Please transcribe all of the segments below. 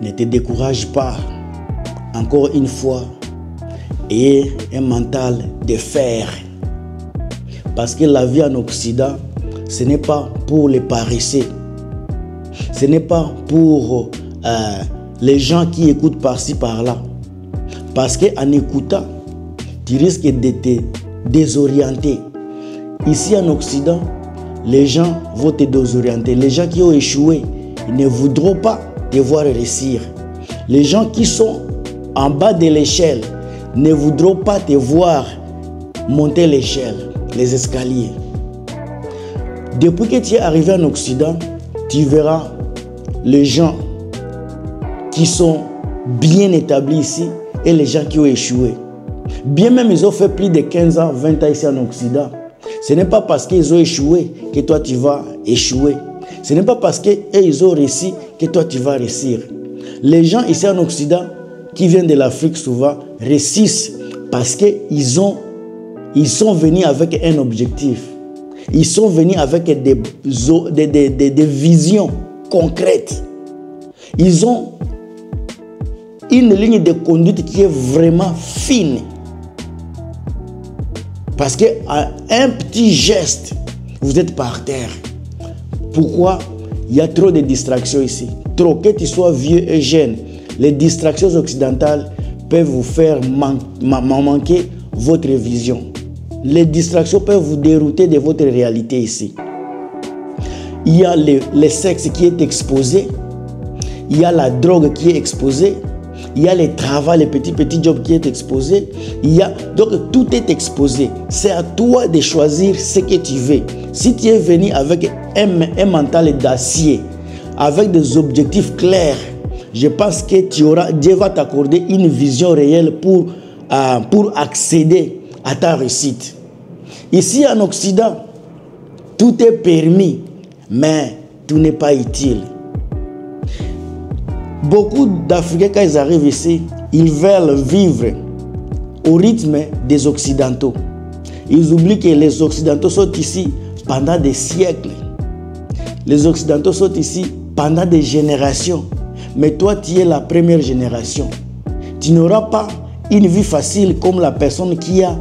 Ne te décourage pas. Encore une fois, ayez un mental de fer. Parce que la vie en Occident, ce n'est pas pour les paresseux. Ce n'est pas pour les gens qui écoutent par-ci, par-là. Parce qu'en écoutant, tu risques de te désorienter. Ici en Occident, les gens vont te désorienter. Les gens qui ont échoué, ils ne voudront pas te voir réussir. Les gens qui sont en bas de l'échelle ne voudront pas te voir monter l'échelle, les escaliers. Depuis que tu es arrivé en Occident, tu verras les gens qui sont bien établis ici et les gens qui ont échoué. Bien même ils ont fait plus de 15 ans, 20 ans ici en Occident. Ce n'est pas parce qu'ils ont échoué que toi tu vas échouer. Ce n'est pas parce qu'ils ont réussi que toi tu vas réussir. Les gens ici en Occident qui viennent de l'Afrique souvent réussissent parce qu'ils sont venus avec un objectif. Ils sont venus avec des visions concrètes. Ils ont une ligne de conduite qui est vraiment fine. Parce qu'un petit geste, vous êtes par terre. Pourquoi? Il y a trop de distractions ici. Trop, que tu sois vieux et jeune, les distractions occidentales peuvent vous faire manquer votre vision. Les distractions peuvent vous dérouter de votre réalité ici. Il y a le sexe qui est exposé. Il y a la drogue qui est exposée. Il y a le travail, les petits jobs qui est exposé. Donc tout est exposé. C'est à toi de choisir ce que tu veux. Si tu es venu avec un mental d'acier, avec des objectifs clairs, je pense que Dieu va t'accorder une vision réelle pour accéder à ta réussite. Ici en Occident, tout est permis, mais tout n'est pas utile. Beaucoup d'Africains, quand ils arrivent ici, ils veulent vivre au rythme des Occidentaux. Ils oublient que les Occidentaux sont ici pendant des siècles. Les Occidentaux sont ici pendant des générations. Mais toi, tu es la première génération. Tu n'auras pas une vie facile comme la personne qui a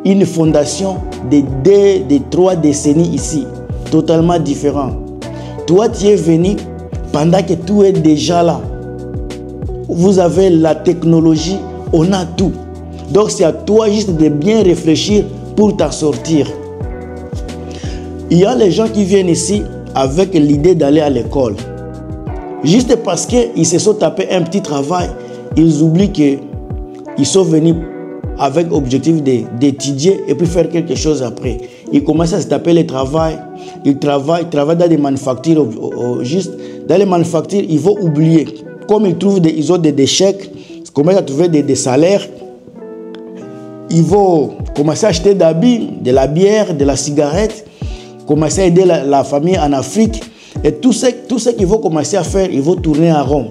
une fondation de 3 décennies ici. Totalement différent. Toi, tu es venu pendant que tout est déjà là. Vous avez la technologie, on a tout. Donc c'est à toi juste de bien réfléchir pour t'en sortir. Il y a les gens qui viennent ici avec l'idée d'aller à l'école. Juste parce qu'ils se sont tapés un petit travail, ils oublient qu'ils sont venus avec l'objectif d'étudier et puis faire quelque chose après. Ils commencent à se taper le travail. Ils travaillent dans des manufactures. Juste dans les manufactures, ils vont oublier. Comme ils ont des chèques, ils commencent à trouver des salaires. Ils vont commencer à acheter d'habits, de la bière, de la cigarette, commencer à aider la famille en Afrique. Et tout ce qu'ils vont commencer à faire, ils vont tourner en rond.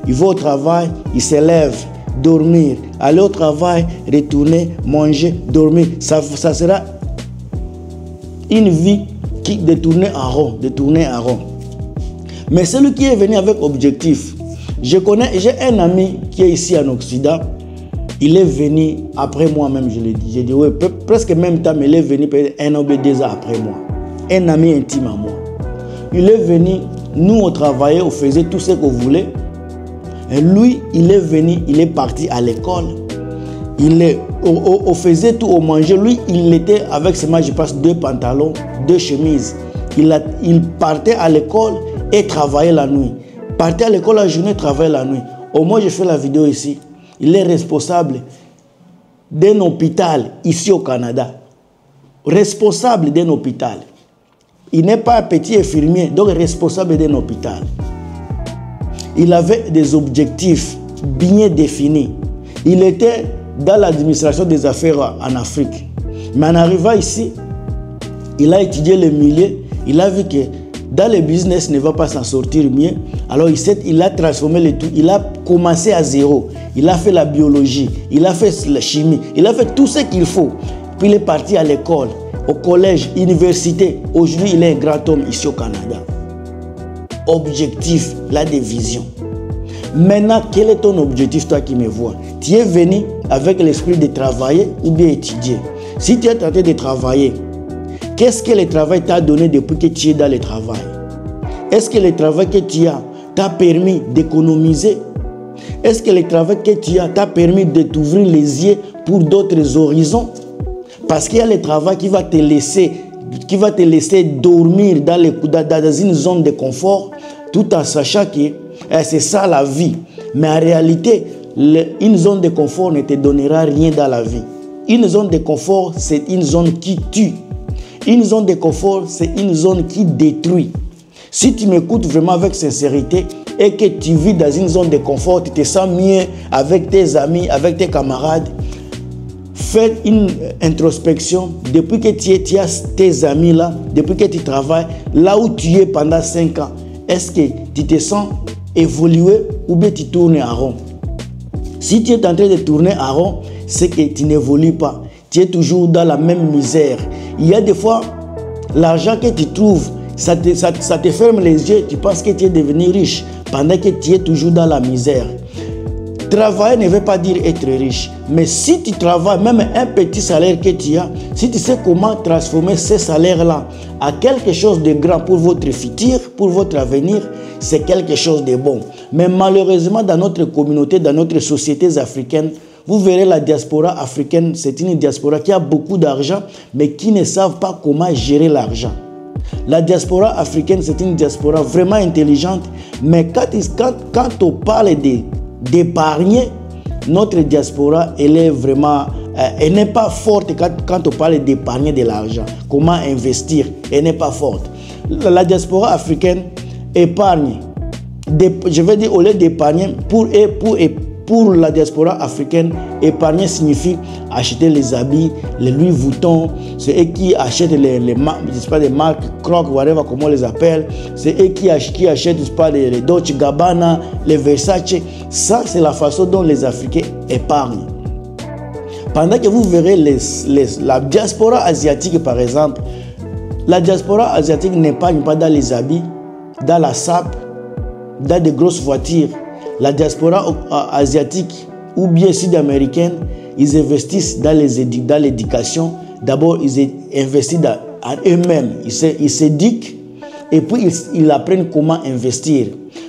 Ils vont au travail, ils se lèvent, dormir, aller au travail, retourner, manger, dormir. Ça sera une vie de tourner en rond, Mais celui qui est venu avec objectif, j'ai un ami qui est ici en Occident. Il est venu après moi-même, je l'ai dit. J'ai dit, oui, presque même temps, mais il est venu peut-être 1 an ou 2 ans après moi. Un ami intime à moi. Il est venu, nous on travaillait, on faisait tout ce qu'on voulait. Et lui, il est venu, il est parti à l'école. On faisait tout, on mangeait. Lui, il était avec seulement, je pense, 2 pantalons, 2 chemises. Il partait à l'école et travaillait la nuit. Partait à l'école la journée, travaillait la nuit. Au moins, je fais la vidéo ici. Il est responsable d'un hôpital ici au Canada. Responsable d'un hôpital. Il n'est pas un petit infirmier, donc responsable d'un hôpital. Il avait des objectifs bien définis. Il était dans l'administration des affaires en Afrique. Mais en arrivant ici, il a étudié le milieu. Il a vu que dans le business, il ne va pas s'en sortir mieux. Alors il a transformé le tout. Il a commencé à zéro. Il a fait la biologie. Il a fait la chimie. Il a fait tout ce qu'il faut. Puis il est parti à l'école, au collège, université. Aujourd'hui, il est un grand homme ici au Canada. Objectif, la division. Maintenant, quel est ton objectif, toi qui me vois? Tu es venu avec l'esprit de travailler ou bien étudier? Si tu es tenté de travailler, qu'est-ce que le travail t'a donné depuis que tu es dans le travail? Est-ce que le travail que tu as t'a permis d'économiser? Est-ce que le travail que tu as t'a permis de t'ouvrir les yeux pour d'autres horizons? Parce qu'il y a le travail qui va te laisser dormir dans une zone de confort, tout en sachant que c'est ça la vie. Mais en réalité, une zone de confort ne te donnera rien dans la vie. Une zone de confort, c'est une zone qui tue. Une zone de confort, c'est une zone qui détruit. Si tu m'écoutes vraiment avec sincérité et que tu vis dans une zone de confort, tu te sens mieux avec tes amis, avec tes camarades, fais une introspection. Depuis que tu as tes amis là, depuis que tu travailles, là où tu es pendant 5 ans, est-ce que tu te sens évoluer ou bien tu tournes en rond? Si tu es en train de tourner en rond, c'est que tu n'évolues pas. Tu es toujours dans la même misère. Il y a des fois, l'argent que tu trouves, ça te ferme les yeux. Tu penses que tu es devenu riche pendant que tu es toujours dans la misère. Travailler ne veut pas dire être riche. Mais si tu travailles, même un petit salaire que tu as, si tu sais comment transformer ces salaires-là à quelque chose de grand pour votre futur, pour votre avenir, c'est quelque chose de bon. Mais malheureusement, dans notre communauté, dans notre société africaine, vous verrez la diaspora africaine, c'est une diaspora qui a beaucoup d'argent, mais qui ne savent pas comment gérer l'argent. La diaspora africaine, c'est une diaspora vraiment intelligente, mais quand on parle d'épargner, notre diaspora, elle est vraiment, elle n'est pas forte quand on parle d'épargner de l'argent. Comment investir, elle n'est pas forte. La diaspora africaine épargne. Je veux dire, au lieu d'épargner, pour la diaspora africaine, épargner signifie acheter les habits, les Louis Vuitton, c'est eux qui achètent les marques Crocs, whatever, comment on les appelle, c'est eux qui achètent les Dolce Gabbana, les Versace. Ça, c'est la façon dont les Africains épargnent. Pendant que vous verrez la diaspora asiatique, par exemple, la diaspora asiatique n'épargne pas dans les habits, dans la sape, dans des grosses voitures. La diaspora asiatique ou bien sud-américaine, ils investissent dans l'éducation. D'abord, ils investissent en eux-mêmes. Ils s'éduquent et puis ils apprennent comment investir.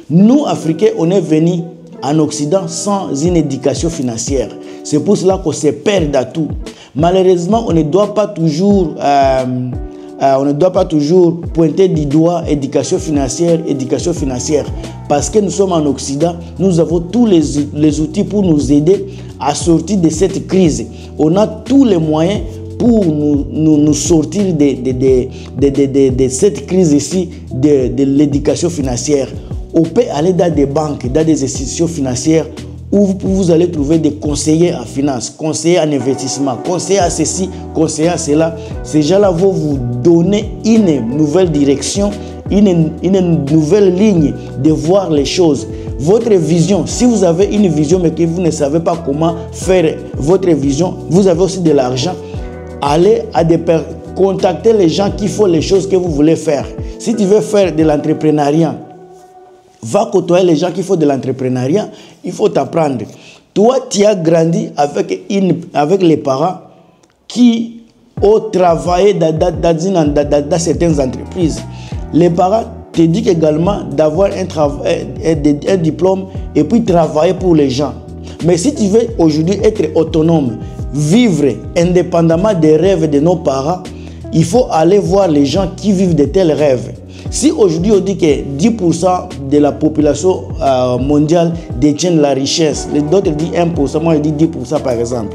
Nous, Africains, on est venus en Occident sans une éducation financière. C'est pour cela qu'on se perd à tout. Malheureusement, on ne doit pas toujours pointer du doigt éducation financière, parce que nous sommes en Occident, nous avons tous les outils pour nous aider à sortir de cette crise. On a tous les moyens pour nous sortir de cette crise ici, de l'éducation financière. On peut aller dans des banques, dans des institutions financières où vous allez trouver des conseillers en finance, conseillers en investissement, conseillers à ceci, conseillers à cela. Ces gens-là vont vous donner une nouvelle direction, une nouvelle ligne de voir les choses. Votre vision, si vous avez une vision mais que vous ne savez pas comment faire votre vision, vous avez aussi de l'argent, allez contacter les gens qui font les choses que vous voulez faire. Si tu veux faire de l'entrepreneuriat, va côtoyer les gens qui font de l'entrepreneuriat, il faut t'apprendre. Toi, tu as grandi avec les parents qui ont travaillé dans certaines entreprises. Les parents te disent également d'avoir un diplôme et puis travailler pour les gens. Mais si tu veux aujourd'hui être autonome, vivre indépendamment des rêves de nos parents, il faut aller voir les gens qui vivent de tels rêves. Si aujourd'hui on dit que 10% de la population mondiale détient la richesse, les autres disent 1%, moi je dis 10% par exemple.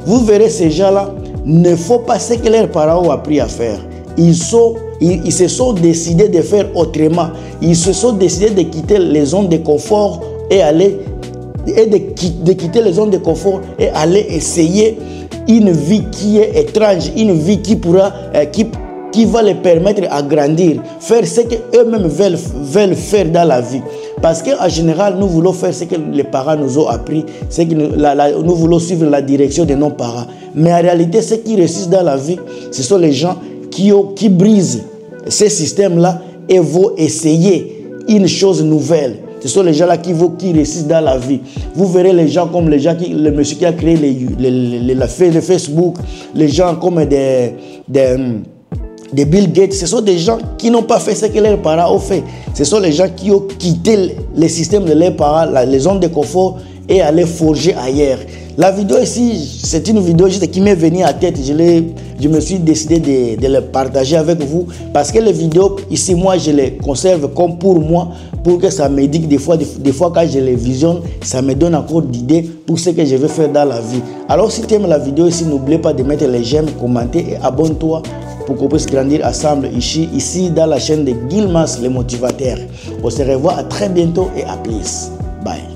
Vous verrez ces gens-là, ne faut pas ce que leurs parents ont appris à faire. Ils se sont décidés de faire autrement. Ils se sont décidés de quitter les zones de confort de quitter les zones de confort et aller essayer une vie qui est étrange, une vie qui va les permettre à grandir, faire ce qu'eux-mêmes veulent faire dans la vie. Parce qu'en général, nous voulons faire ce que les parents nous ont appris, nous voulons suivre la direction de nos parents. Mais en réalité, ceux qui réussissent dans la vie, ce sont les gens qui brisent ces systèmes-là et vont essayer une chose nouvelle. Ce sont les gens là qui réussissent dans la vie. Vous verrez les gens comme le monsieur qui a créé le Facebook, les gens comme des Bill Gates. Ce sont des gens qui n'ont pas fait ce que leurs parents ont fait. Ce sont les gens qui ont quitté le système de leurs parents, les zones de confort, et aller forger ailleurs. La vidéo ici, c'est une vidéo juste qui m'est venue à tête. Je me suis décidé de le partager avec vous parce que les vidéos ici, moi, je les conserve comme pour moi, pour que ça me dit que des fois quand je les visionne, ça me donne encore d'idées pour ce que je vais faire dans la vie. Alors, si tu aimes la vidéo ici, n'oublie pas de mettre les j'aime, commenter et abonne-toi pour qu'on puisse grandir ensemble ici dans la chaîne de Guilmas, le motivateur. On se revoit à très bientôt et à plus. Bye.